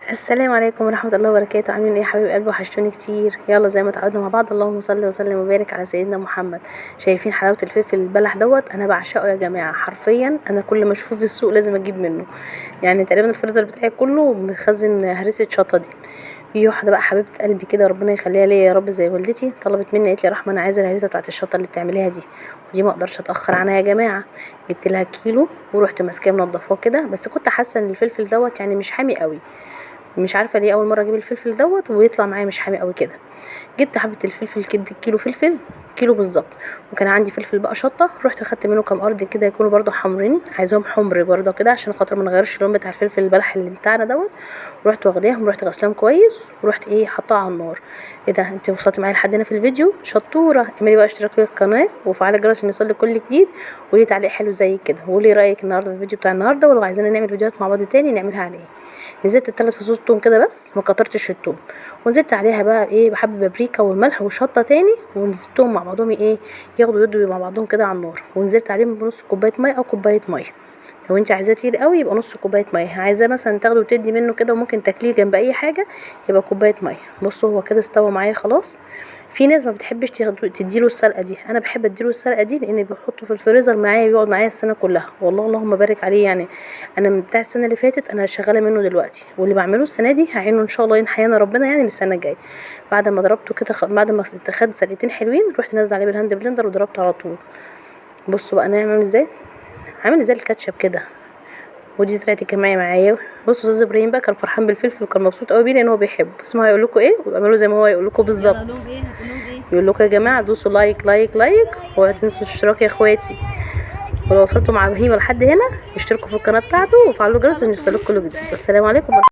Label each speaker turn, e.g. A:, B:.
A: السلام عليكم ورحمة الله وبركاته. عاملين ايه يا حبايب قلبي؟ وحشتوني كتير. يلا زي ما اتعودنا مع بعض، اللهم صل وسلم وبارك على سيدنا محمد. شايفين حلاوة الفلفل البلح دوت؟ انا بعشقه يا جماعة، حرفيا انا كل ما اشوفه في السوق لازم اجيب منه. يعني تقريبا الفريزر بتاعي كله مخزن هريسة شطة دي. في واحدة بقى حبيبة قلبي كده، ربنا يخليها ليا يا رب، زي والدتي، طلبت مني قالت لي رحمة انا عايزة الهريسة بتاعت الشطة اللي بتعمليها دي، ودي ما اقدرش اتاخر عنها يا جماعة. جبت لها كيلو ورحت ماسكاه منضفاه كده، بس كنت حاسة ان الفلفل دوت يعني مش حامي قوي. مش عارفه ليه اول مره اجيب الفلفل دوت ويطلع معايا مش حامي قوي كده. جبت حبه الفلفل كده، كيلو فلفل، كيلو بالظبط. وكان عندي فلفل بقى شطه، رحت اخدت منه كام قرد كده يكونوا برده حمرين، عايزاهم حمر برده كده عشان خاطر ما نغيرش اللون بتاع الفلفل البلح اللي بتاعنا دوت. ورحت واخداهم، رحت غسلاهم كويس، ورحت حطاها على النار. ايه ده، انت وصلتي معايا لحد هنا في الفيديو؟ شطوره. اعملي بقى اشتراك للقناه وفعلي الجرس عشان يوصلك كل جديد، وقولي تعليق حلو زي كده، وقولي رايك النهارده في الفيديو بتاع النهارده، ولو عايزين نعمل فيديوهات مع بعض تاني نعملها على ايه. نزلت ب3 فصوص توم كده بس، ما كترتش التوم. ونزلت عليها بقى بحب بابريكا والملح والشطه تاني، ونزلتهم مع بعضهم ياخدوا يدوا مع بعضهم كده على النار. ونزلت عليهم بنص كوبايه ميه او كوبايه ميه. لو انت عايزاه تقيل قوي يبقى نص كوبايه ميه، عايزاه مثلا تاخده وتدي منه كده وممكن تاكليه جنب اي حاجه يبقى كوبايه ميه. بصوا هو كده استوى معايا خلاص. في ناس ما بتحبش تديله السلقه دي، انا بحب اديله السلقه دي لان بيحطه في الفريزر معايا، بيقعد معايا السنه كلها والله، اللهم بارك عليه. يعني انا من بتاع السنه اللي فاتت انا شغاله منه دلوقتي، واللي بعمله السنه دي هعينه ان شاء الله ينحيانا ربنا يعني للسنه الجايه. بعد ما ضربته كده بعد ما خد سلقتين حلوين، رحت نازله عليه بالهاند بلندر وضربته على طول. بصوا بقى نعمل ازاي، عامل زي الكاتشب كده. ودي طلعت الجماعه معايا. بصوا استاذ ابراهيم بقى كان فرحان بالفلفل وكان مبسوط قوي بيه لان هو بيحبه. اسمعوا هيقول لكم ايه واعملوا زي ما هو هيقول لكم بالظبط. يقول لكم يا جماعه دوسوا لايك لايك لايك، ولا تنسوا الاشتراك يا اخواتي. ولو وصلتوا مع ابراهيم لحد هنا اشتركوا في القناه بتاعته وفعلوا الجرس عشان يوصلكوا كل جديد. والسلام عليكم.